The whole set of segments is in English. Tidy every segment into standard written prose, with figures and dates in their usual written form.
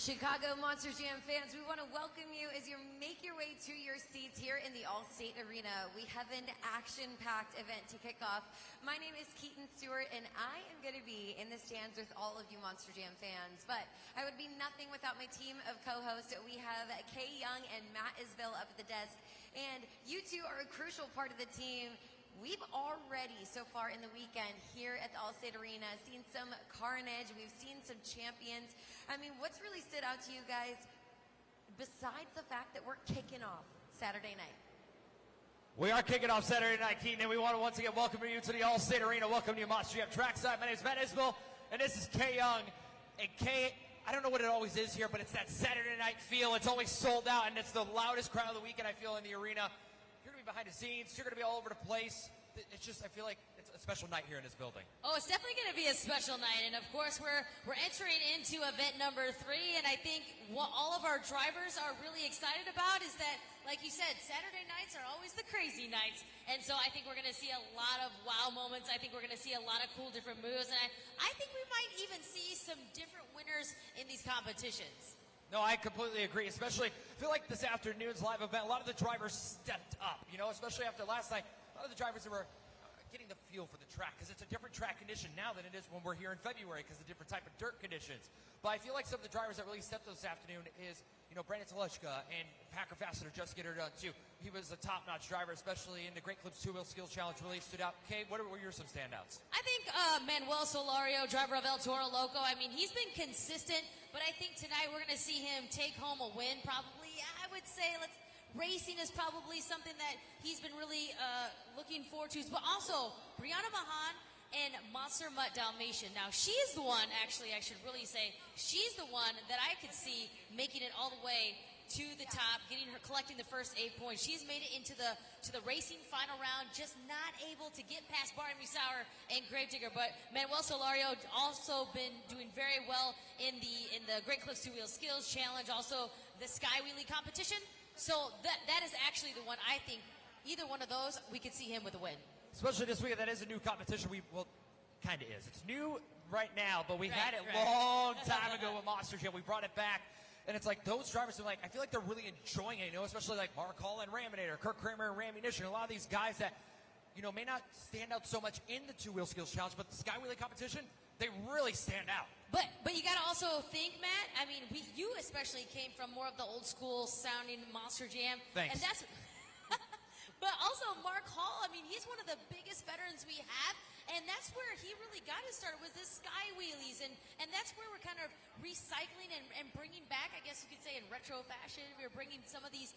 Chicago Monster Jam fans, we want to welcome you as you make your way to your seats here in the Allstate Arena. We have an action-packed event to kick off. My name is Keaton Stewart, and I am going to be in the stands with all of you Monster Jam fans. But I would be nothing without my team of co-hosts. We have Kay Young and Matt Isbell up at the desk, and you two are a crucial part of the team. We've already, so far in the weekend here at the Allstate Arena, seen some carnage. We've seen some champions. I mean, what's really stood out to you guys, besides the fact that we're kicking off Saturday night? We are kicking off Saturday night, Keaton, and we want to once again welcome you to the Allstate Arena. Welcome to you, Monster Jam Trackside. My name is Matt Isbell, and this is Kay Young. And Kay, I don't know what it always is here, but it's that Saturday night feel. It's always sold out, and it's the loudest crowd of the weekend, I feel, in the arena. You're going to be behind the scenes. You're going to be all over the place. It's just, I feel like it's a special night here in this building. Oh, it's definitely going to be a special night. And, of course, we're entering into event number 3. And I think what all of our drivers are really excited about is that, like you said, Saturday nights are always the crazy nights. And so I think we're going to see a lot of wow moments. I think we're going to see a lot of cool different moves. And I think we might even see some different winners in these competitions. No, I completely agree, especially, I feel like this afternoon's live event, a lot of the drivers stepped up, you know, especially after last night. A lot of the drivers that were getting the feel for the track, because it's a different track condition now than it is when we're here in February, because of the different type of dirt conditions. But I feel like some of the drivers that really stepped up this afternoon is, you know, Brandon Teleshka and Packer Fastener just get her done, too. He was a top-notch driver, especially in the Great Clips Two-Wheel Skills Challenge, really stood out. Kay, what were your some standouts? I think Manuel Solario, driver of El Toro Loco, I mean, he's been consistent, but I think tonight we're going to see him take home a win, probably. I would say racing is probably something that he's been really looking forward to. But also, Brianna Mahan and Monster Mutt Dalmatian. Now, she's the one, actually, I should really say, she's the one that I could see making it all the way to the top, collecting the first 8 points. She's made it into the racing final round, just not able to get past Barney Musauer and Gravedigger. But Manuel Solario also been doing very well in the Great Clips Two-Wheel Skills Challenge, also the Sky Wheelie competition. So that is actually the one I think, either one of those, we could see him with a win. Especially this week, that is a new competition. Well, kind of is. It's new right now, but we had it long time ago with Monster Jam. We brought it back. And it's like those drivers are like, I feel like they're really enjoying it, you know, especially like Mark Hall and Raminator, Kirk Kramer and Rammunition, a lot of these guys that, you know, may not stand out so much in the Two-Wheel Skills Challenge, but the Sky Wheelie competition, they really stand out. But you got to also think, Matt, I mean, you especially came from more of the old school sounding Monster Jam. Thanks. And that's, but also Mark Hall, I mean, he's one of the biggest veterans we have. And that's where he really got his start, was the Sky Wheelies. And that's where we're kind of recycling and bringing back, I guess you could say in retro fashion, we're bringing some of these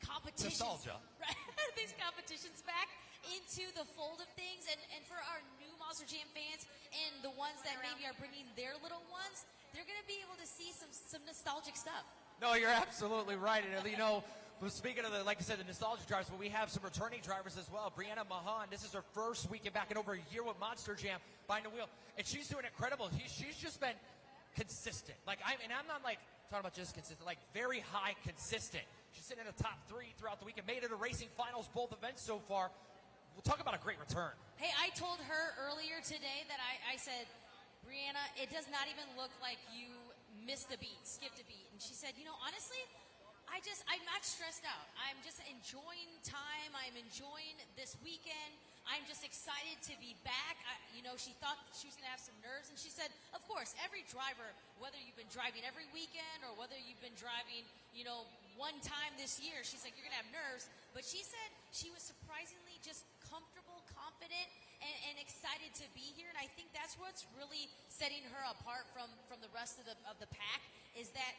competitions. Nostalgia. Right, these competitions back into the fold of things. And for our new Monster Jam fans and the ones that maybe are bringing their little ones, they're going to be able to see some nostalgic stuff. No, you're absolutely right. And, you know, speaking of like I said, the nostalgia drivers, but we have some returning drivers as well. Brianna Mahan, this is her first weekend back in over a year with Monster Jam behind the wheel, and she's doing incredible. She's just been consistent. I'm not like talking about just consistent, like very high consistent. She's sitting in the top 3 throughout the weekend, made it to racing finals both events so far. We'll talk about a great return. Hey, I told her earlier today that I said, Brianna, it does not even look like you missed a beat, skipped a beat. And she said, you know, honestly, I'm not stressed out. I'm just enjoying time. I'm enjoying this weekend. I'm just excited to be back. You know, she thought she was going to have some nerves. And she said, of course, every driver, whether you've been driving every weekend or whether you've been driving, you know, one time this year, she's like, you're going to have nerves. But she said she was surprisingly just comfortable, confident, and excited to be here. And I think that's what's really setting her apart from the rest of the pack, is that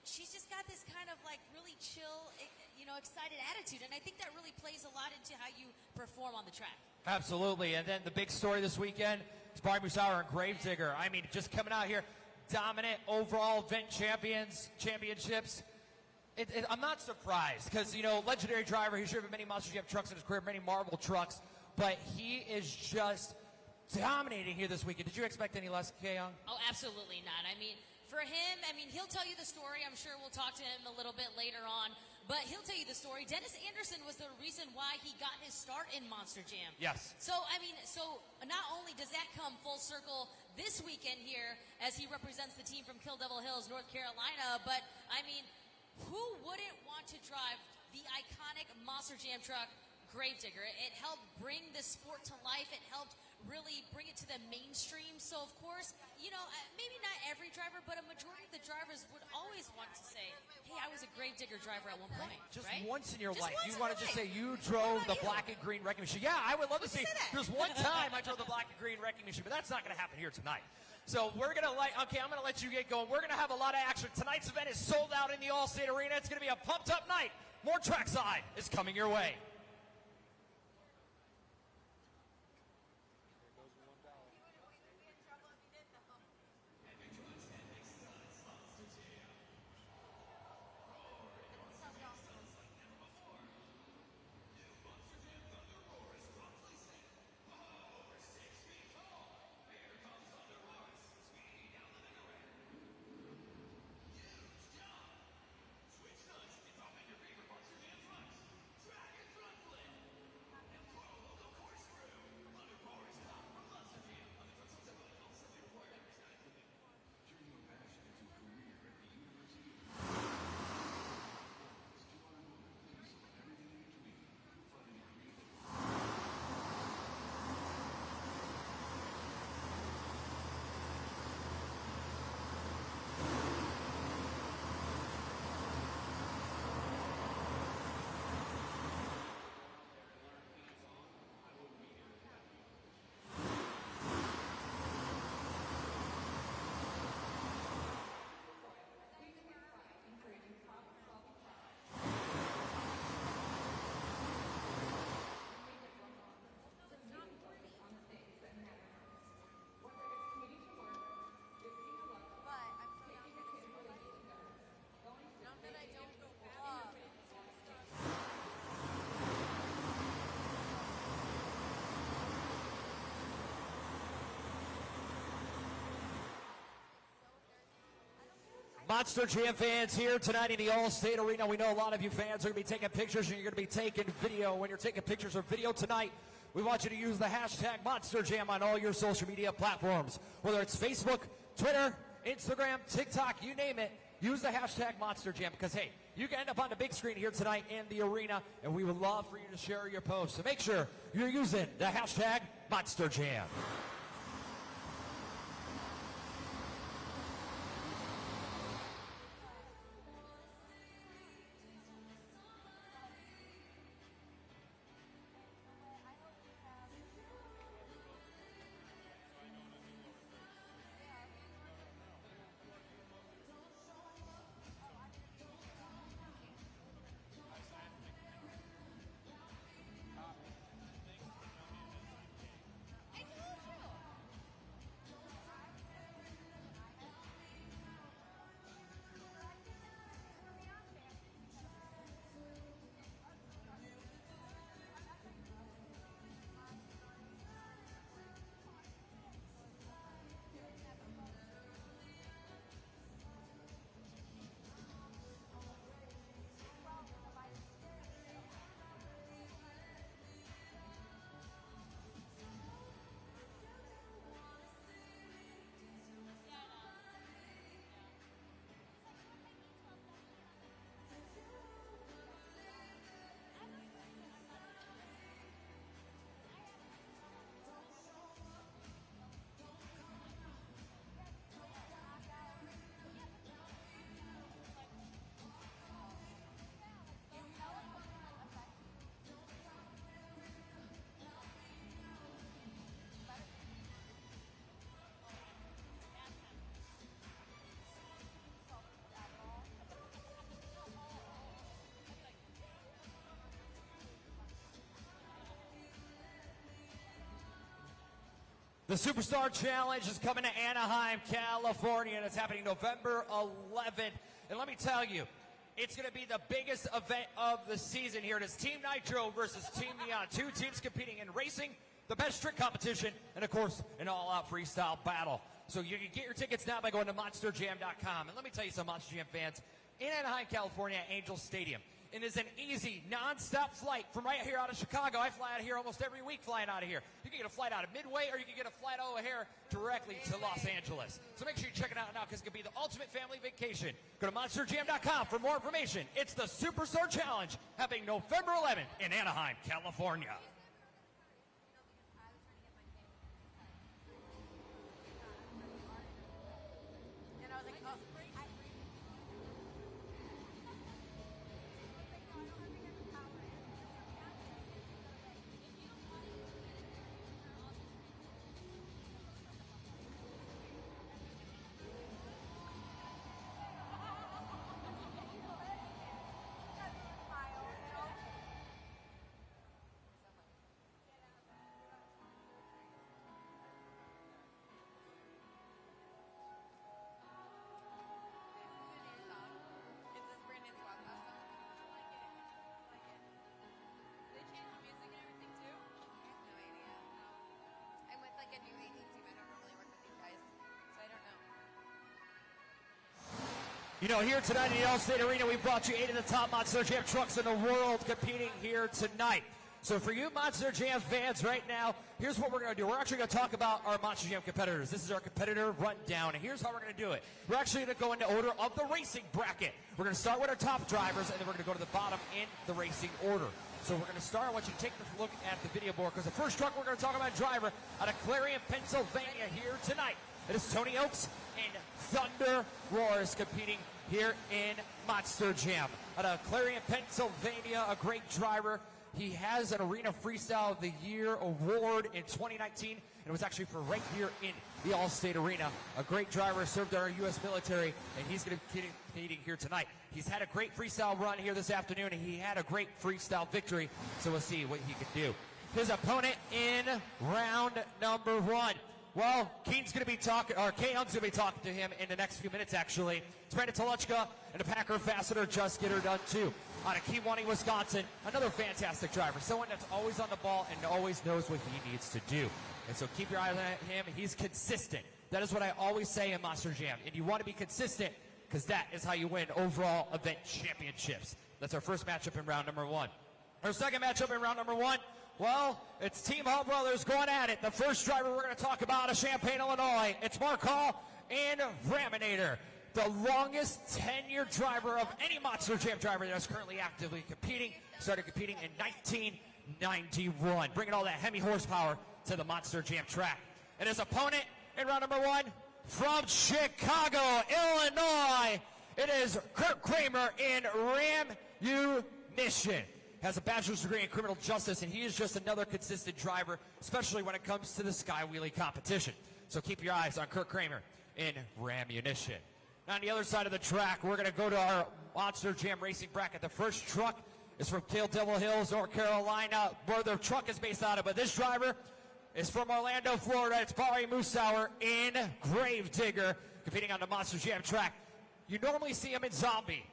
she's just got this kind of like really chill, you know, excited attitude. And I think that really plays a lot into how you perform on the track. Absolutely. And then the big story this weekend is Barney Musauer and Gravedigger. I mean, just coming out here, dominant overall event championships. I'm not surprised because, you know, legendary driver, he's driven many Monster Jam trucks in his career, many Marvel trucks, but he is just dominating here this weekend. Did you expect any less, Kay Young? Oh, absolutely not. I mean, for him, I mean, he'll tell you the story. I'm sure we'll talk to him a little bit later on. but he'll tell you the story. Dennis Anderson was the reason why he got his start in Monster Jam. Yes. So, I mean, not only does that come full circle this weekend here as he represents the team from Kill Devil Hills, North Carolina, but, I mean, who wouldn't want to drive the iconic Monster Jam truck, Gravedigger? It helped bring the sport to life. It helped really bring it to the mainstream. So, of course, you know, maybe not every driver, but a majority of the drivers would always want to say, hey, I was a Gravedigger driver at one point. Just right? once in your Just life. once You in want to your just life. say you drove the you? black and green wrecking machine. Yeah, I would love to see. say that. There's one time I drove the black and green wrecking machine, but that's not going to happen here tonight. So we're going to I'm going to let you get going. We're going to have a lot of action. Tonight's event is sold out in the Allstate Arena. It's going to be a pumped up night. More Trackside is coming your way. Monster Jam fans here tonight in the Allstate Arena. We know a lot of you fans are going to be taking pictures and you're going to be taking video. When you're taking pictures or video tonight, we want you to use the hashtag Monster Jam on all your social media platforms. Whether it's Facebook, Twitter, Instagram, TikTok, you name it, use the hashtag Monster Jam because, hey, you can end up on the big screen here tonight in the arena, and we would love for you to share your posts. So make sure you're using the hashtag Monster Jam. The Superstar Challenge is coming to Anaheim, California, and it's happening November 11th. And let me tell you, it's going to be the biggest event of the season here. It is Team Nitro versus Team Neon. Two teams competing in racing, the best trick competition, and of course, an all-out freestyle battle. So you can get your tickets now by going to monsterjam.com. And let me tell you some Monster Jam fans, in Anaheim, California, Angel Stadium, and is an easy, non-stop flight from right here out of Chicago. I fly out of here almost every week flying out of here. You can get a flight out of Midway, or you can get a flight out of here directly to Los Angeles. So make sure you check it out now, because it could be the ultimate family vacation. Go to monsterjam.com for more information. It's the Superstar Challenge, happening November 11th in Anaheim, California. You know, here tonight in the Allstate Arena, we brought you 8 of the top Monster Jam trucks in the world competing here tonight. So for you Monster Jam fans right now, here's what we're going to do. We're actually going to talk about our Monster Jam competitors. This is our competitor rundown, and here's how we're going to do it. We're actually going to go into order of the racing bracket. We're going to start with our top drivers, and then we're going to go to the bottom in the racing order. So we're going to start. I want you to take a look at the video board, because the first truck we're going to talk about, driver out of Clarion, Pennsylvania here tonight. It is Tony Oaks and Thunder Roars competing here in Monster Jam. Out of Clarion, Pennsylvania, a great driver. He has an Arena Freestyle of the Year award in 2019, and it was actually for right here in the Allstate Arena. A great driver, served our U.S. military, and he's going to be competing here tonight. He's had a great freestyle run here this afternoon, and he had a great freestyle victory, so we'll see what he can do. His opponent in round number 1. Well, Keaton's going to be talking, or K-Young's going to be talking to him in the next few minutes, actually. It's Brandon Toluchka and the Packer Fastener Just Get Her Done, too. Out of Kewanee, Wisconsin, another fantastic driver. Someone that's always on the ball and always knows what he needs to do. And so keep your eye on him. He's consistent. That is what I always say in Monster Jam. And you want to be consistent, because that is how you win overall event championships. That's our first matchup in round number 1. Our second matchup in round number 1, well, it's Team Hall Brothers going at it. The first driver we're going to talk about is Champaign, Illinois. It's Mark Hall and Raminator, the longest tenured driver of any Monster Jam driver that's currently actively competing. Started competing in 1991, bringing all that Hemi horsepower to the Monster Jam track. And his opponent in round number 1, from Chicago, Illinois, it is Kurt Kramer in Ram-U-Mission. Has a bachelor's degree in criminal justice, and he is just another consistent driver, especially when it comes to the Sky Wheelie competition. So keep your eyes on Kurt Kramer in Ram-Munition. Now on the other side of the track, we're going to go to our Monster Jam racing bracket. The first truck is from Kill Devil Hills, North Carolina, where the truck is based out of. But this driver is from Orlando, Florida. It's Barry Moosauer in Gravedigger, competing on the Monster Jam track. You normally see him in Zombie,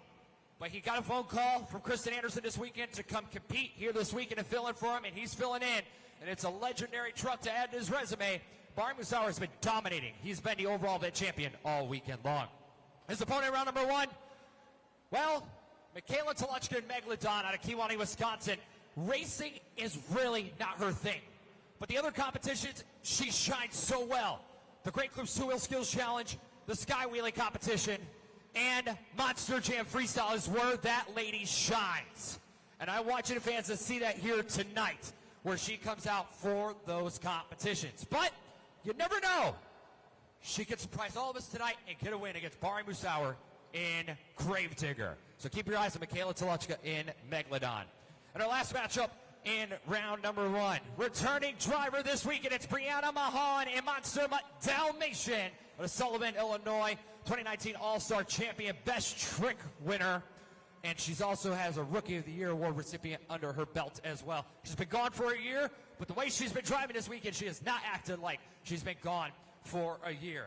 but he got a phone call from Kristen Anderson this weekend to come compete here this weekend and fill in for him, and he's filling in. And it's a legendary truck to add to his resume. Barry Moosauer has been dominating. He's been the overall event champion all weekend long. His opponent in round number 1, well, Michaela Toluchka and Megalodon out of Kewanee, Wisconsin. Racing is really not her thing, but the other competitions, she shines so well. The Great Clips 2-Wheel Skills Challenge, the Sky Wheelie competition, and Monster Jam Freestyle is where that lady shines. And I want you to fans to see that here tonight, where she comes out for those competitions. But you never know. She could surprise all of us tonight and get a win against Barry Moosauer in Gravedigger. So keep your eyes on Michaela Toluchka in Megalodon. And our last matchup in round number 1. Returning driver this weekend, it's Brianna Mahan in Monster Dalmatian out of Sullivan, Illinois. 2019 All-Star Champion, Best Trick winner. And she's also has a Rookie of the Year award recipient under her belt as well. She's been gone for a year, but the way she's been driving this weekend, she has not acted like she's been gone for a year.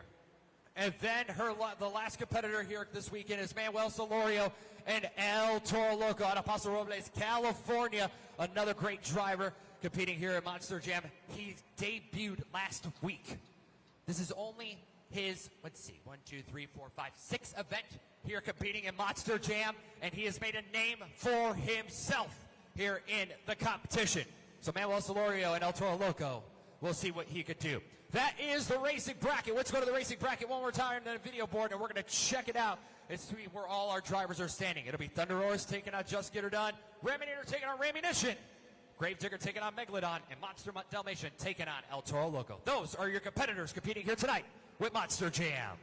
And then the last competitor here this weekend is Manuel Solorio and El Toro Loco out of Paso Robles, California. Another great driver competing here at Monster Jam. He debuted last week. This is only his, let's see, 6th event here competing in Monster Jam, and he has made a name for himself here in the competition. So Manuel Solorio and El Toro Loco, we'll see what he could do. That is the racing bracket. Let's go to the racing bracket one more time on the video board, and we're going to check it out and see where all our drivers are standing. It'll be Thunder Roars taking on Just Get Her Done, Raminator taking on Ramunition, Gravedigger taking on Megalodon, and Monster Dalmatian taking on El Toro Loco. Those are your competitors competing here tonight with Monster Jam.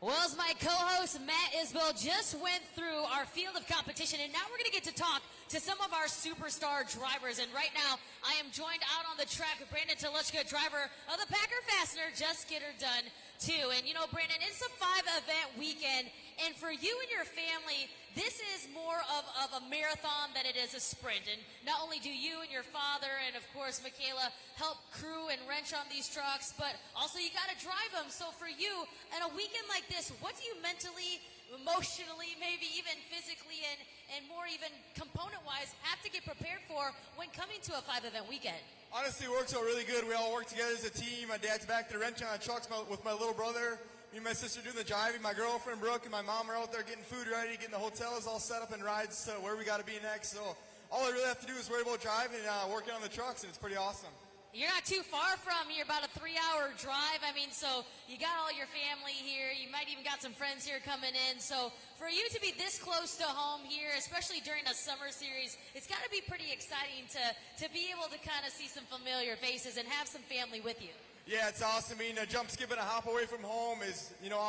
Well, as my co-host Matt Isbell just went through our field of competition, and now we're going to get to talk to some of our superstar drivers. And right now, I am joined out on the track with Brandon Telushka, driver of the Packer Fastener, Just Get Her Done, too. And you know, Brandon, it's a 5-event weekend, and for you and your family, this is more of a marathon than it is a sprint. And not only do you and your father and, of course, Michaela help crew and wrench on these trucks, but also you got to drive them. So for you, on a weekend like this, what do you mentally, emotionally, maybe even physically, and more even component-wise have to get prepared for when coming to a 5-event weekend? Honestly, it works out really good. We all work together as a team. My dad's back there wrenching on trucks with my little brother. Me and my sister doing the driving. My girlfriend, Brooke, and my mom are out there getting food ready, getting the hotels all set up and rides to where we got to be next. So all I really have to do is worry about driving and working on the trucks, and it's pretty awesome. You're not too far from here, about a 3-hour drive. I mean, so you got all your family here. You might even got some friends here coming in. So for you to be this close to home here, especially during a summer series, it's got to be pretty exciting to be able to kind of see some familiar faces and have some family with you. Yeah, it's awesome. I mean, a jump, skip, and a hop away from home is, you know,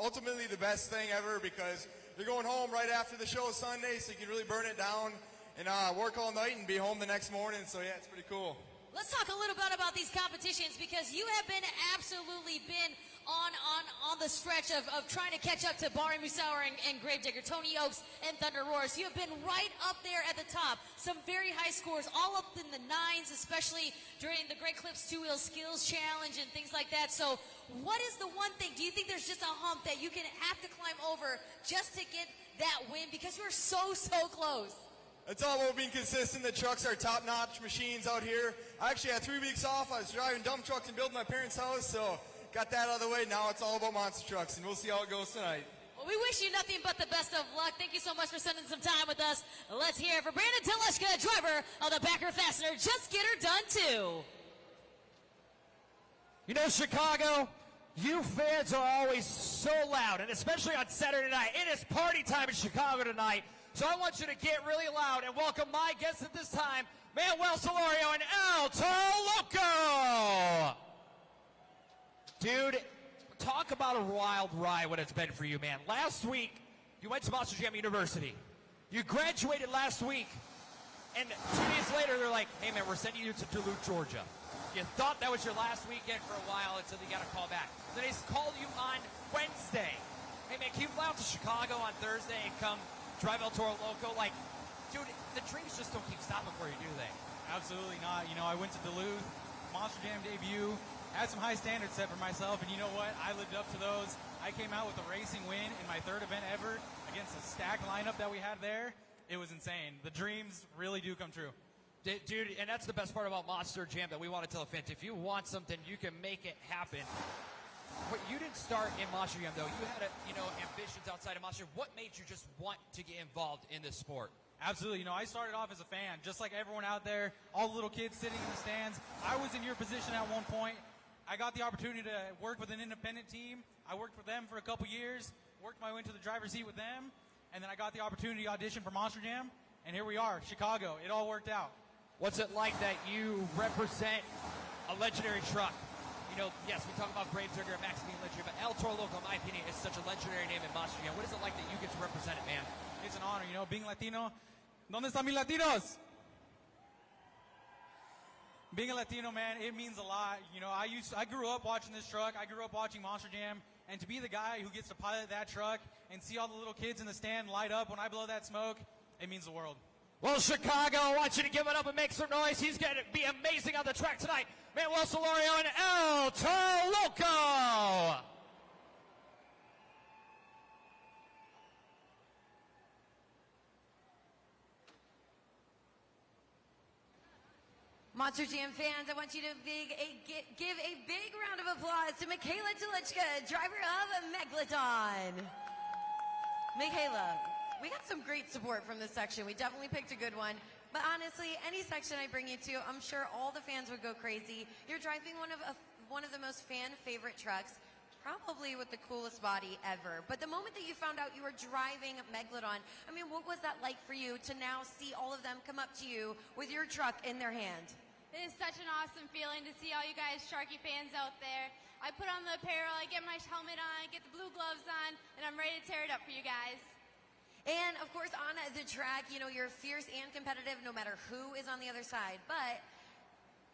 ultimately the best thing ever, because you're going home right after the show Sunday, so you can really burn it down and work all night and be home the next morning. So yeah, it's pretty cool. Let's talk a little bit about these competitions, because you have been absolutely on the stretch of trying to catch up to Barry Musauer and Gravedigger, Tony Oaks, and Thunder Roars. You have been right up there at the top. Some very high scores, all up in the 9s, especially during the Great Clips 2-Wheel Skills Challenge and things like that. So what is the one thing, do you think there's just a hump that you can have to climb over just to get that win? Because we're so close. It's all about being consistent. The trucks are top-notch machines out here. I actually had 3 weeks off. I was driving dump trucks and building my parents' house, so got that out of the way. Now it's all about monster trucks, and we'll see how it goes tonight. Well, we wish you nothing but the best of luck. Thank you so much for spending some time with us. Let's hear it for Brandon Telushka, driver of the Packer Fastener. Just Get Her Done, too. You know, Chicago, you fans are always so loud, and especially on Saturday night. It is party time in Chicago tonight. So I want you to get really loud and welcome my guests at this time, Manuel Solorio and El Toro Loco. Dude, talk about a wild ride what it's been for you, man. Last week, you went to Monster Jam University. You graduated last week, and 2 days later, they're like, hey, man, we're sending you to Duluth, Georgia. You thought that was your last weekend for a while until you got a call back. Then they called you on Wednesday. Hey, man, can you fly out to Chicago on Thursday and come drive El Toro Loco? Like, dude, the dreams just don't keep stopping for you, do they? Absolutely not. You know, I went to Duluth, Monster Jam debut, had some high standards set for myself, and you know what? I lived up to those. I came out with a racing win in my 3rd event ever against a stacked lineup that we had there. It was insane. The dreams really do come true. Dude, and that's the best part about Monster Jam that we want to tell the fans. If you want something, you can make it happen. But you didn't start in Monster Jam, though. You had, ambitions outside of Monster Jam. What made you just want to get involved in this sport? Absolutely. I started off as a fan, just like everyone out there, all the little kids sitting in the stands. I was in your position at one point. I got the opportunity to work with an independent team. I worked for them for a couple years, worked my way into the driver's seat with them, and then I got the opportunity to audition for Monster Jam, and here we are, Chicago. It all worked out. What's it like that you represent a legendary truck? Yes, we talk about Brave Trigger and Max being legendary, but El Toro Loco, in my opinion, is such a legendary name in Monster Jam. What is it like that you get to represent it, man? It's an honor, being Latino. ¿Dónde están mis Latinos? Being a Latino, man, it means a lot. I grew up watching this truck. I grew up watching Monster Jam. And to be the guy who gets to pilot that truck and see all the little kids in the stand light up when I blow that smoke, it means the world. Well, Chicago, I want you to give it up and make some noise. He's going to be amazing on the track tonight. Manuel Solorio and El Toro Loco. Monster Jam fans, I want you to give a big round of applause to Michaela Tulichka, driver of Megalodon. Michaela, we got some great support from this section. We definitely picked a good one. But honestly, any section I bring you to, I'm sure all the fans would go crazy. You're driving one of the most fan-favorite trucks, probably with the coolest body ever. But the moment that you found out you were driving Megalodon, what was that like for you to now see all of them come up to you with your truck in their hand? It is such an awesome feeling to see all you guys Sharky fans out there. I put on the apparel, I get my helmet on, I get the blue gloves on, and I'm ready to tear it up for you guys. And, of course, on the track, you're fierce and competitive no matter who is on the other side. But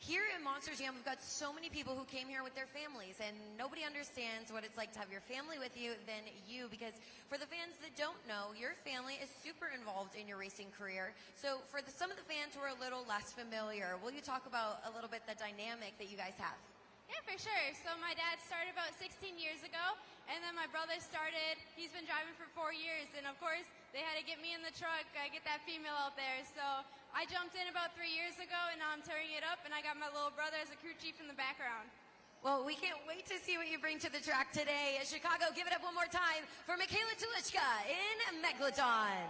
here in Monster Jam, we've got so many people who came here with their families, and nobody understands what it's like to have your family with you than you, because for the fans that don't know, your family is super involved in your racing career. So for some of the fans who are a little less familiar, will you talk about a little bit the dynamic that you guys have? Yeah, for sure. So my dad started about 16 years ago, and then my brother started. He's been driving for 4 years, and of course, they had to get me in the truck, get that female out there. So I jumped in about 3 years ago, and now I'm tearing it up, and I got my little brother as a crew chief in the background. Well, we can't wait to see what you bring to the track today. Chicago, give it up one more time for Michaela Tulichka in Megalodon.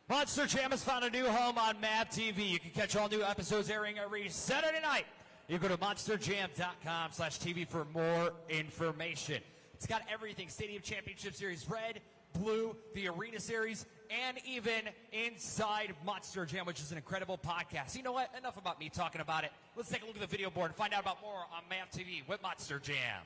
Monster Jam has found a new home on MAV TV. You can catch all new episodes airing every Saturday night. You go to monsterjam.com/TV for more information. It's got everything: Stadium Championship Series Red, Blue, the Arena Series, and even Inside Monster Jam, which is an incredible podcast. You know what? Enough about me talking about it. Let's take a look at the video board and find out about more on MAV TV with Monster Jam.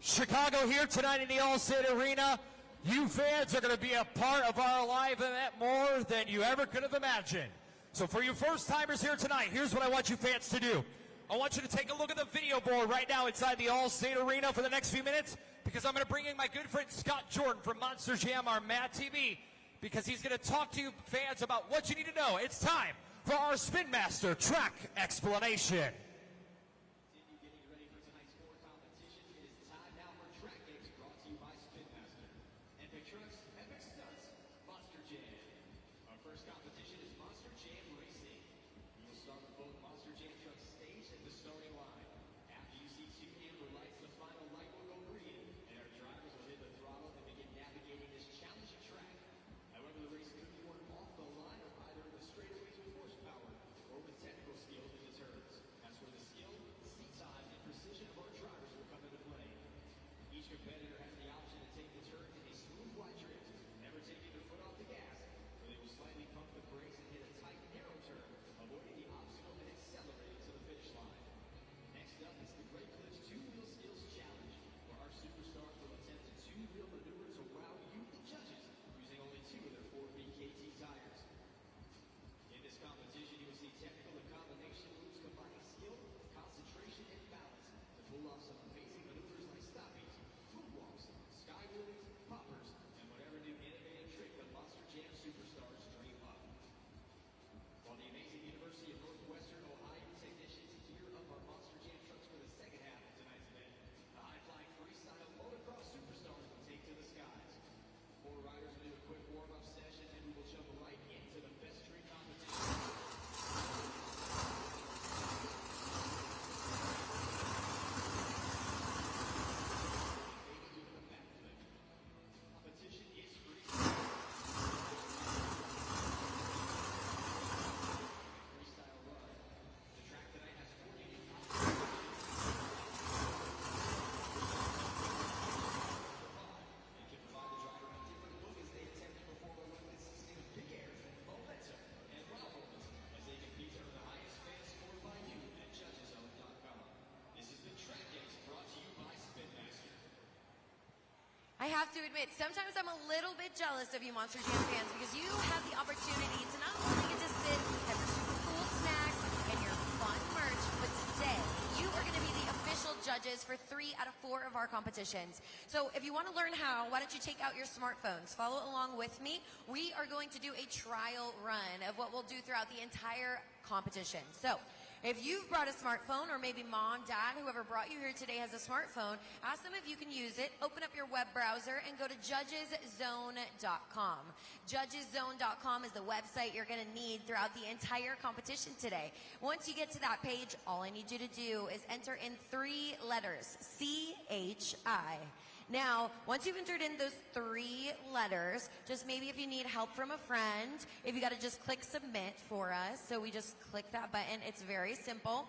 Chicago here tonight in the Allstate Arena. You fans are going to be a part of our live event more than you ever could have imagined. So for you first timers here tonight, here's what I want you fans to do. I want you to take a look at the video board right now inside the Allstate Arena for the next few minutes, because I'm going to bring in my good friend Scott Jordan from Monster Jam, our Mad TV, because he's going to talk to you fans about what you need to know. It's time for our Spin Master track explanation. I have to admit, sometimes I'm a little bit jealous of you Monster Jam fans, because you have the opportunity to not only get to sit, have your super cool snacks and your fun merch, but today you are going to be the official judges for 3 out of 4 of our competitions. So if you want to learn how, why don't you take out your smartphones, follow along with me. We are going to do a trial run of what we'll do throughout the entire competition. So if you've brought a smartphone, or maybe mom, dad, whoever brought you here today has a smartphone, ask them if you can use it. Open up your web browser and go to judgeszone.com. Judgeszone.com is the website you're going to need throughout the entire competition today. Once you get to that page, all I need you to do is enter in 3 letters, C-H-I. Now, once you've entered in those 3 letters, just maybe if you need help from a friend, if you got to just click submit for us. So we just click that button. It's very simple.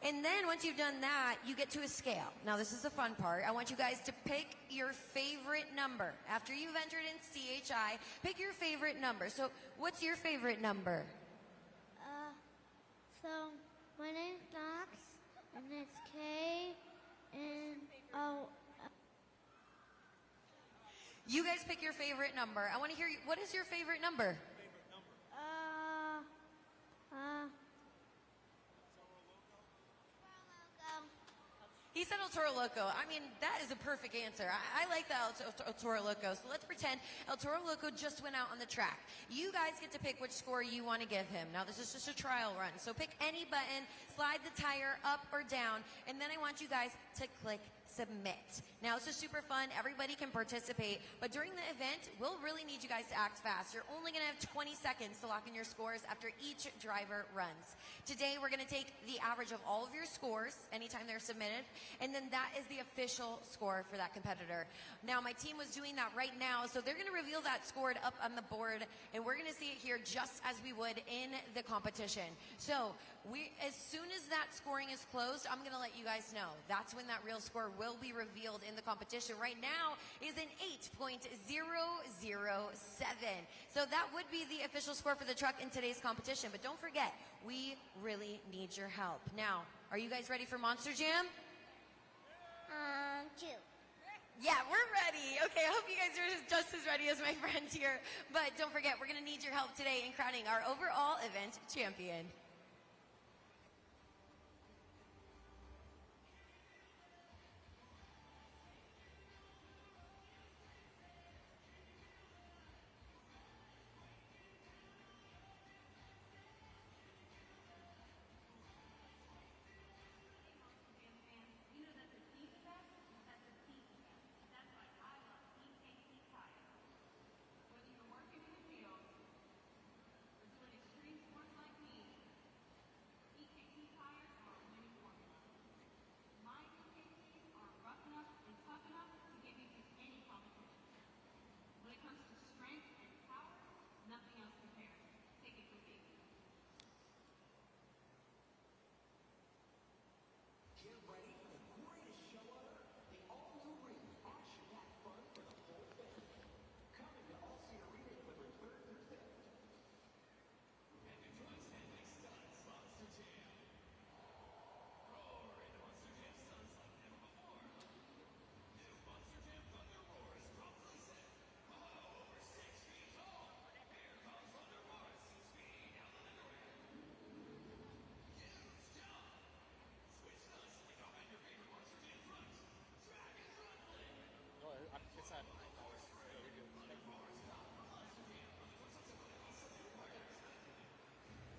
And then once you've done that, you get to a scale. Now, this is the fun part. I want you guys to pick your favorite number. After you've entered in CHI, pick your favorite number. So what's your favorite number? So my name's Knox, and it's K, and You guys pick your favorite number. I want to hear you. What is your favorite number? He said El Toro Loco. I mean, that is a perfect answer. I like the El Toro Loco. So let's pretend El Toro Loco just went out on the track. You guys get to pick which score you want to give him. Now, this is just a trial run. So pick any button, slide the tire up or down, and then I want you guys to click submit. Now, this is super fun. Everybody can participate, but during the event, we'll really need you guys to act fast. You're only going to have 20 seconds to lock in your scores after each driver runs. Today, we're going to take the average of all of your scores anytime they're submitted, and then that is the official score for that competitor. Now, my team was doing that right now, so they're going to reveal that scored up on the board, and we're going to see it here just as we would in the competition. So, as soon as that scoring is closed, I'm going to let you guys know. That's when that real score will be revealed in the competition. Right now is an 8.007. So that would be the official score for the truck in today's competition. But don't forget, we really need your help. Now, are you guys ready for Monster Jam? 2. Yeah, we're ready. Okay, I hope you guys are just as ready as my friends here. But don't forget, we're going to need your help today in crowning our overall event champion.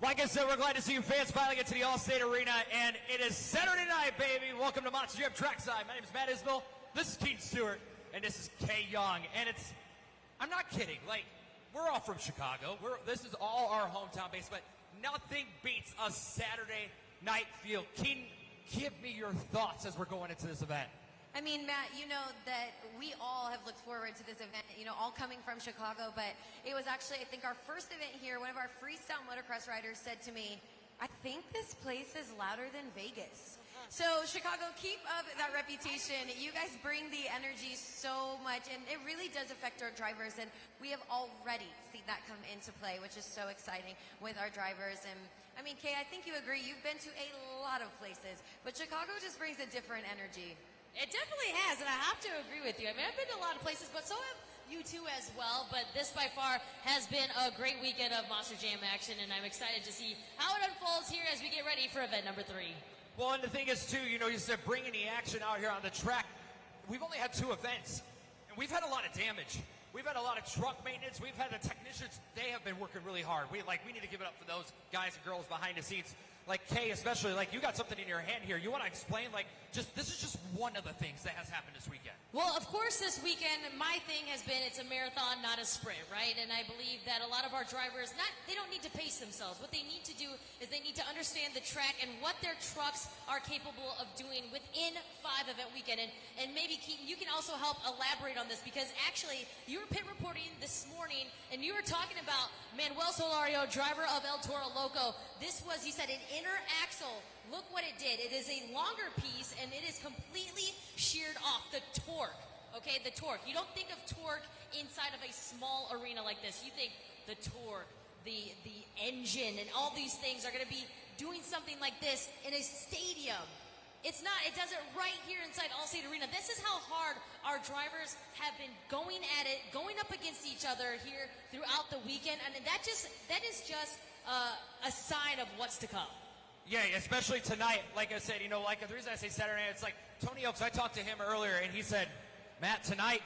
Like I said, we're glad to see you fans finally get to the Allstate Arena, and it is Saturday night, baby. Welcome to Monster Jam Trackside. My name is Matt Isbell. This is Keaton Stewart, and this is Kay Young. And I'm not kidding. Like, we're all from Chicago. This is all our hometown base, but nothing beats a Saturday night feel. Keaton, give me your thoughts as we're going into this event. I mean, Matt, you know that we all have looked forward to this event, you know, all coming from Chicago, but it was actually, I think, our first event here. One of our freestyle motocross riders said to me, I think this place is louder than Vegas. So, Chicago, keep up that reputation. You guys bring the energy so much, and it really does affect our drivers, and we have already seen that come into play, which is so exciting with our drivers. And I mean, Kay, I think you agree. You've been to a lot of places, but Chicago just brings a different energy. It definitely has, and I have to agree with you. I mean, I've been to a lot of places, but so have you two as well. But this, by far, has been a great weekend of Monster Jam action, and I'm excited to see how it unfolds here as we get ready for event number 3. Well, and the thing is, too, you know, you said bringing the action out here on the track. We've only had 2 events, and we've had a lot of damage. We've had a lot of truck maintenance. We've had the technicians. They have been working really hard. We need to give it up for those guys and girls behind the scenes. Like Kay, especially, like you got something in your hand here. You want to explain, like, this is just one of the things that has happened this weekend. Well, of course, this weekend, my thing has been it's a marathon, not a sprint, right? And I believe that a lot of our drivers, they don't need to pace themselves. What they need to do is they need to understand the track and what their trucks are capable of doing within 5-event weekend. And maybe, Keaton, you can also help elaborate on this because actually, you were pit reporting this morning and you were talking about Manuel Solario, driver of El Toro Loco. This was, he said, an inner axle. Look what it did. It is a longer piece, and it is completely sheared off. The torque, okay, the torque. You don't think of torque inside of a small arena like this. You think the torque, the engine, and all these things are going to be doing something like this in a stadium. It's not. It does it right here inside Allstate Arena. This is how hard our drivers have been going at it, going up against each other here throughout the weekend, and that is just a sign of what's to come. Yeah, especially tonight. Like I said, you know, like the reason I say Saturday night, it's like Tony Oaks. I talked to him earlier, and he said, Matt, tonight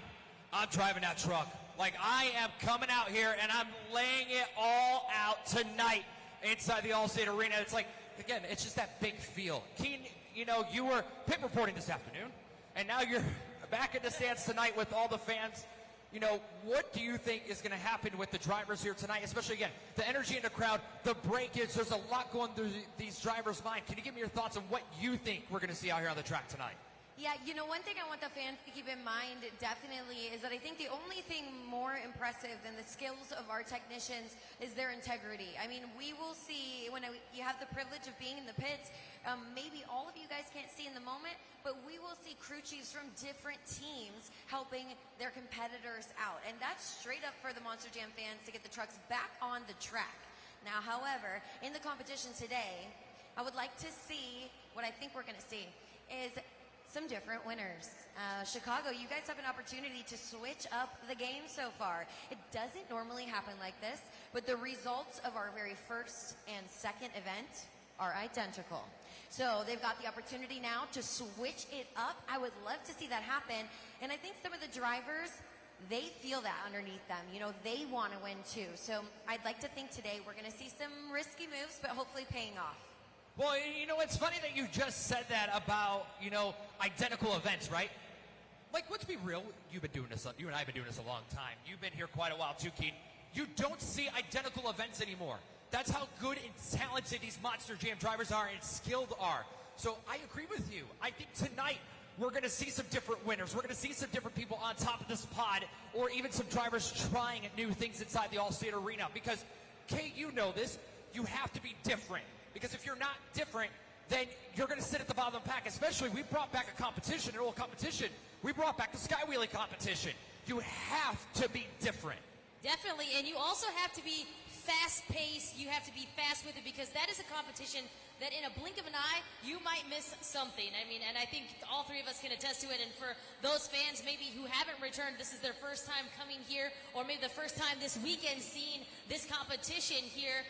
I'm driving that truck. Like I am coming out here, and I'm laying it all out tonight inside the Allstate Arena. It's like, again, it's just that big feel. Keaton, you know, you were pit reporting this afternoon, and now you're back in the stands tonight with all the fans. You know, what do you think is going to happen with the drivers here tonight, especially, again, the energy in the crowd, the breakage, there's a lot going through these drivers' mind. Can you give me your thoughts on what you think we're going to see out here on the track tonight? Yeah, you know, one thing I want the fans to keep in mind definitely is that I think the only thing more impressive than the skills of our technicians is their integrity. I mean, we will see, when you have the privilege of being in the pits, maybe all of you guys can't see in the moment, but we will see crew chiefs from different teams helping their competitors out. And that's straight up for the Monster Jam fans to get the trucks back on the track. Now, however, in the competition today, I would like to see, what I think we're going to see, is some different winners. Chicago, you guys have an opportunity to switch up the game so far. It doesn't normally happen like this, but the results of our very first and second event are identical. So they've got the opportunity now to switch it up. I would love to see that happen. And I think some of the drivers, they feel that underneath them. You know, they want to win too. So I'd like to think today we're going to see some risky moves, but hopefully paying off. Well, you know, it's funny that you just said that about, you know, identical events, right? Like, let's be real. You've been doing this, you and I have been doing this a long time. You've been here quite a while too, Keaton. You don't see identical events anymore. That's how good and talented these Monster Jam drivers are and skilled are. So I agree with you. I think tonight we're going to see some different winners. We're going to see some different people on top of this pod, or even some drivers trying new things inside the Allstate Arena. Because, Kay, you know this, you have to be different. Because if you're not different, then you're going to sit at the bottom of the pack. Especially, we brought back a competition, an old competition. We brought back the skywheeling competition. You have to be different. Definitely, and you also have to be fast-paced. You have to be fast with it, because that is a competition that in a blink of an eye, you might miss something. I mean, and I think all three of us can attest to it. And for those fans maybe who haven't returned, this is their first time coming here, or maybe the first time this weekend seeing this competition here.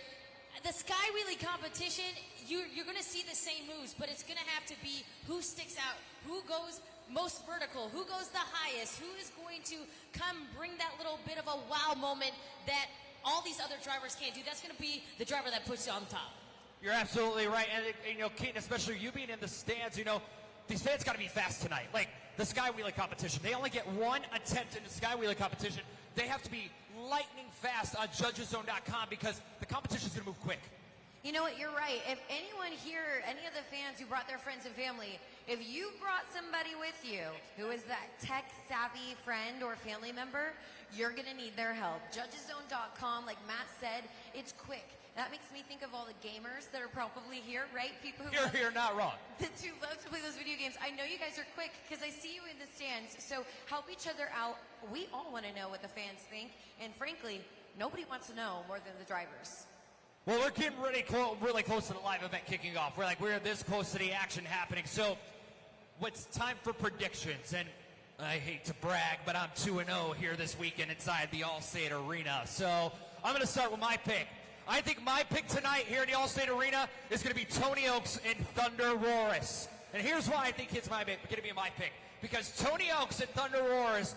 The skywheeling competition, you're going to see the same moves, but it's going to have to be who sticks out, who goes most vertical, who goes the highest, who is going to come bring that little bit of a wow moment that all these other drivers can't do. That's going to be the driver that puts you on top. You're absolutely right. And you know, Keaton, especially you being in the stands, you know, these fans got to be fast tonight. Like the skywheeling competition, they only get one attempt in the skywheeling competition. They have to be lightning fast on judgeszone.com, because the competition is going to move quick. You know what, you're right. If anyone here, any of the fans who brought their friends and family, if you brought somebody with you who is that tech-savvy friend or family member, you're going to need their help. Judgeszone.com, like Matt said, it's quick. That makes me think of all the gamers that are probably here, right? People who You're not wrong. That who love to play those video games. I know you guys are quick because I see you in the stands. So help each other out. We all want to know what the fans think. And frankly, nobody wants to know more than the drivers. Well, we're getting really close to the live event kicking off. We're this close to the action happening. So what's time for predictions? And I hate to brag, but I'm 2-0 here this weekend inside the Allstate Arena. So I'm going to start with my pick. I think my pick tonight here in the Allstate Arena is going to be Tony Oaks and Thunder Roaris. And here's why I think it's going to be my pick. Because Tony Oaks and Thunder Roaris,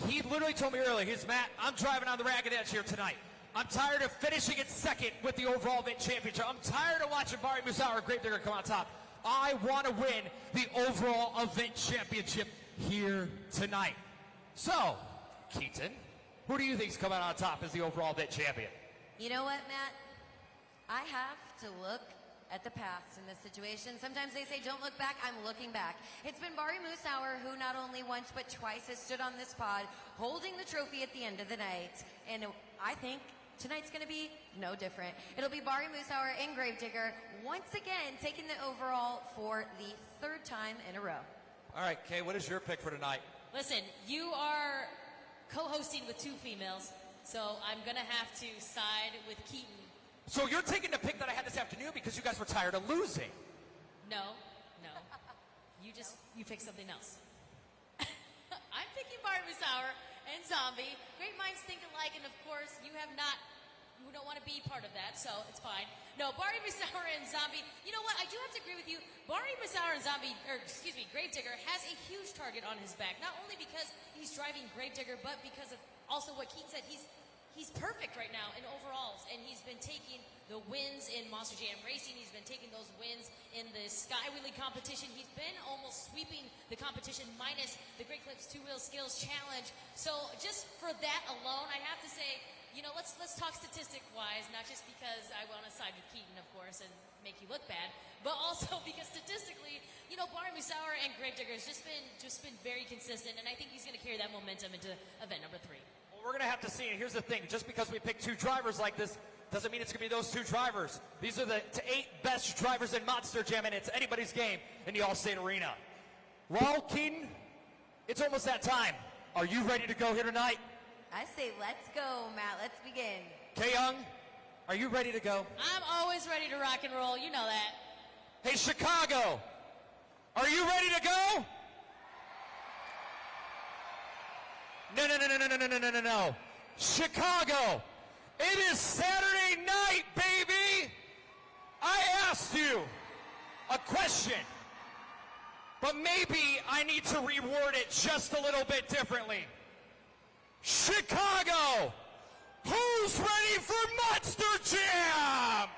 he literally told me earlier, he's Matt, I'm driving on the ragged edge here tonight. I'm tired of finishing in second with the overall event championship. I'm tired of watching Barry Musauer and Grape Digger come on top. I want to win the overall event championship here tonight. So, Keaton, who do you think's coming on top as the overall event champion? You know what, Matt? I have to look at the past in this situation. Sometimes they say, don't look back. I'm looking back. It's been Barry Musauer who not only once but twice has stood on this pod holding the trophy at the end of the night. And I think tonight's going to be no different. It'll be Barry Musauer and Gravedigger once again taking the overall for the third time in a row. All right, Kay, what is your pick for tonight? Listen, you are co-hosting with two females, so I'm going to have to side with Keaton. So you're taking the pick that I had this afternoon because you guys were tired of losing. No. You pick something else. I'm picking Barry Musauer and Zombie. Great minds think alike, and of course, you don't want to be part of that, so it's fine. No, Barry Musauer and Zombie. You know what? I do have to agree with you. Barry Musauer and Gravedigger has a huge target on his back. Not only because he's driving Gravedigger, but because of also what Keaton said. He's perfect right now in overalls, and he's been taking the wins in Monster Jam Racing. He's been taking those wins in the skywheeling competition. He's been almost sweeping the competition minus the Great Clips Two-Wheel Skills Challenge. So just for that alone, I have to say, you know, let's talk statistic-wise, not just because I want to side with Keaton, of course, and make you look bad, but also because statistically, you know, Barry Musauer and Gravedigger has just been very consistent, and I think he's going to carry that momentum into event number 3. We're going to have to see, and here's the thing, just because we pick two drivers like this doesn't mean it's going to be those two drivers. These are the 8 best drivers in Monster Jam, and it's anybody's game in the Allstate Arena. Well, Keaton, it's almost that time. Are you ready to go here tonight? I say let's go, Matt. Let's begin. Kay Young, are you ready to go? I'm always ready to rock and roll. You know that. Hey, Chicago, are you ready to go? No. Chicago, it is Saturday night, baby. I asked you a question, but maybe I need to reword it just a little bit differently. Chicago, who's ready for Monster Jam?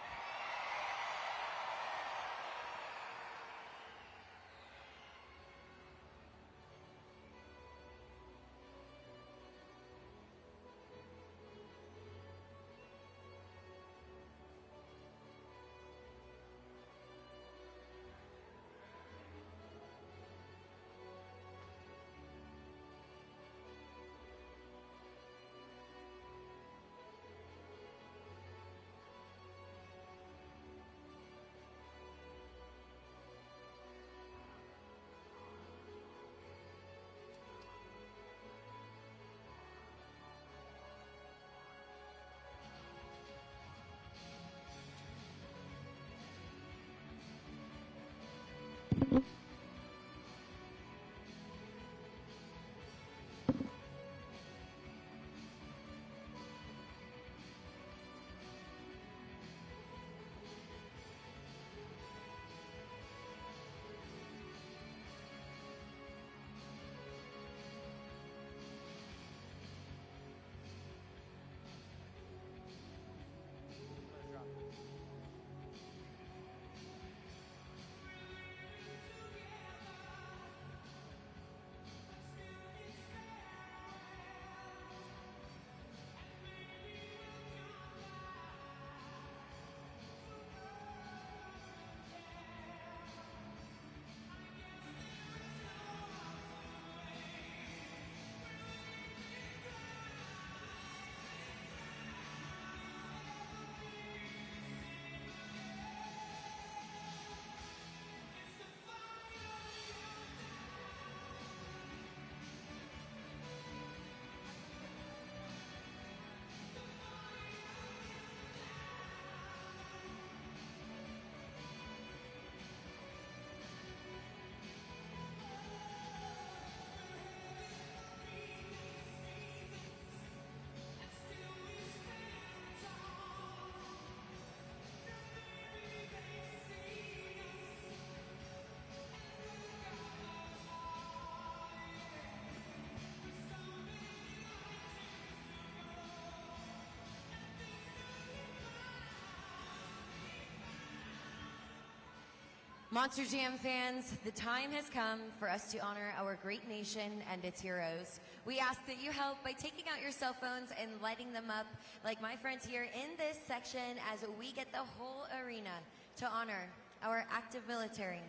Monster Jam fans, the time has come for us to honor our great nation and its heroes. We ask that you help by taking out your cell phones and lighting them up like my friends here in this section as we get the whole arena to honor our active military,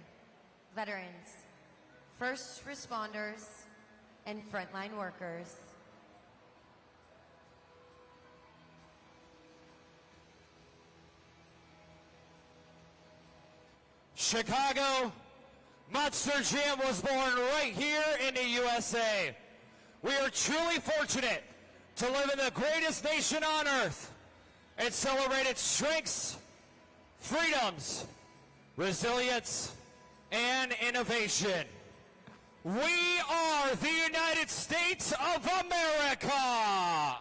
veterans, first responders, and frontline workers. Chicago, Monster Jam was born right here in the USA. We are truly fortunate to live in the greatest nation on earth and celebrate its strengths, freedoms, resilience, and innovation. We are the United States of America.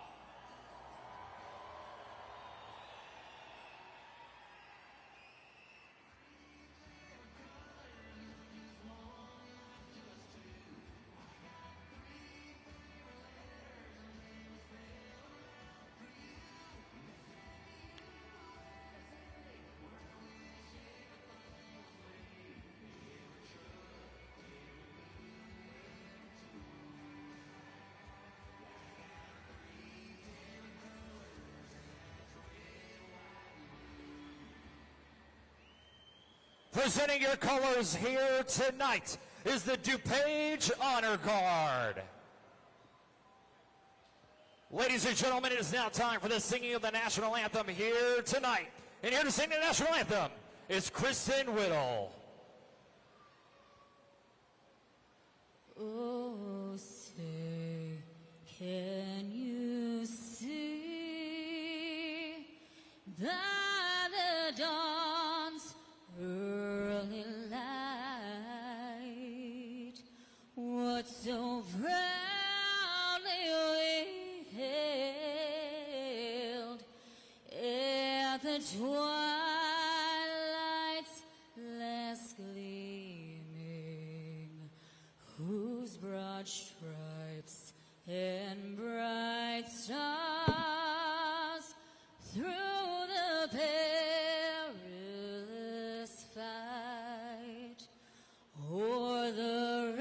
Presenting your colors here tonight is the DuPage Honor Guard. Ladies and gentlemen, it is now time for the singing of the national anthem here tonight. And here to sing the national anthem is Kristen Whittle. Oh, say, can you see by the dawn's early light what so proudly the twilight's last gleaming, whose broad stripes and bright stars through the perilous fight o'er the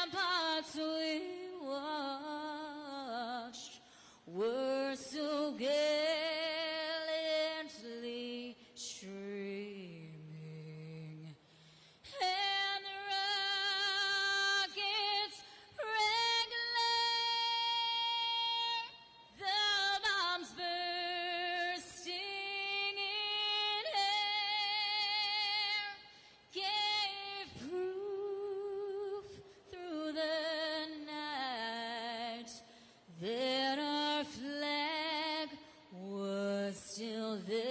ramparts we watched were so gallantly streaming, and the rockets red glare, the bombs bursting in air gave proof through the night that our flag was still there.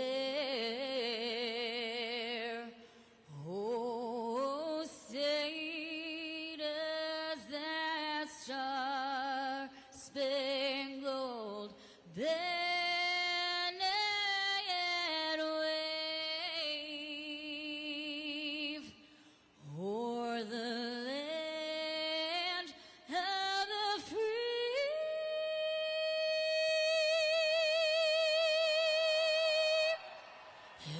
Oh, say does that star-spangled banner yet wave o'er the land of the free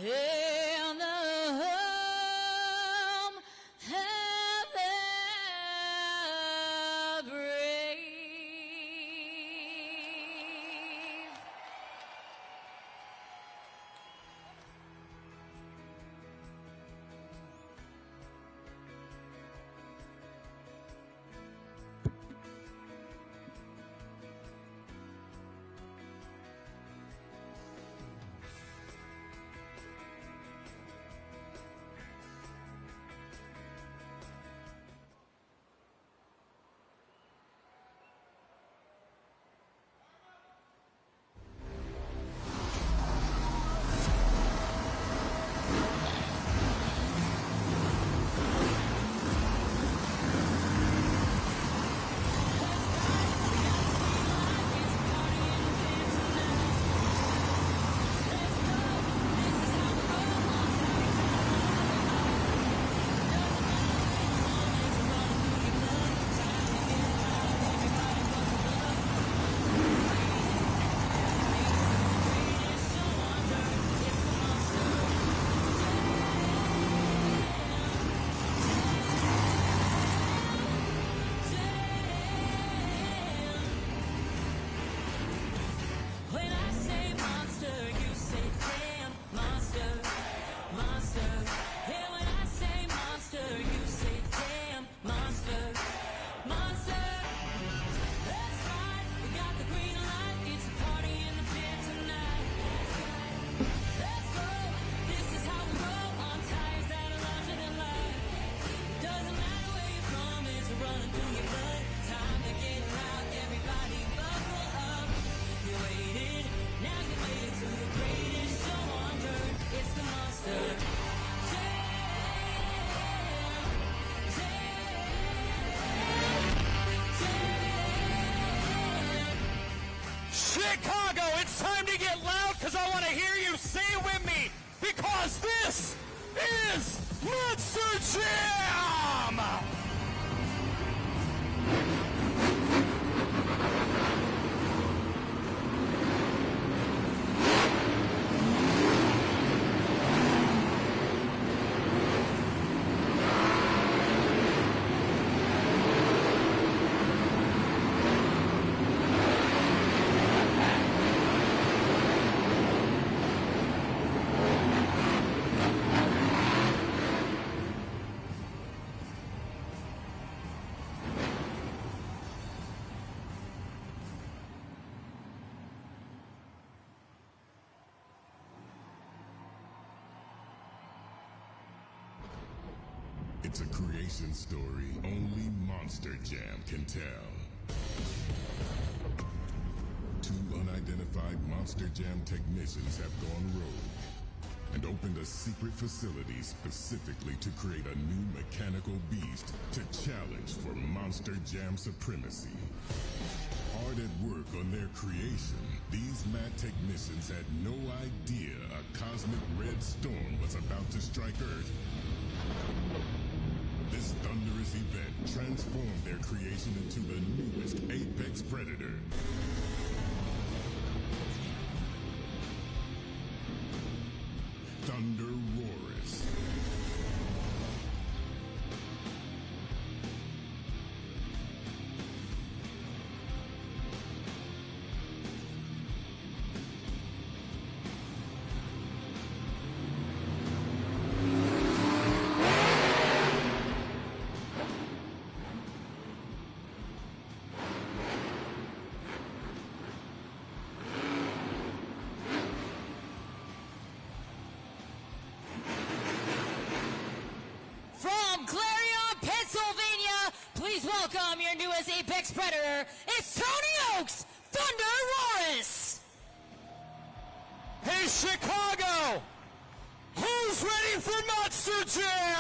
and the home of the brave. When I say monster, you say damn monster, monster. Yeah, when I say monster, you say damn monster, monster. That's right, we got the green light. It's a party in the pit tonight. Let's go, this is how we roll on tires that are larger than life. Doesn't matter where you're from, it's running through your blood. Time to get loud, everybody buckle up. You waited, now you made it to the greatest show on earth. It's the monster Chicago, it's time to get loud because I want to hear you say it with me because this is Monster Jam! It's a creation story only Monster Jam can tell. Two unidentified Monster Jam technicians have gone rogue and opened a secret facility specifically to create a new mechanical beast to challenge for Monster Jam supremacy. Hard at work on their creation, these mad technicians had no idea a cosmic red storm was about to strike Earth. This thunderous event transformed their creation into the newest apex predator. Thunder Roarus. From Clarion, Pennsylvania, please welcome your newest apex predator. It's Tony Oak's Thunder Roarus. Hey, Chicago! Who's ready for Monster Jam?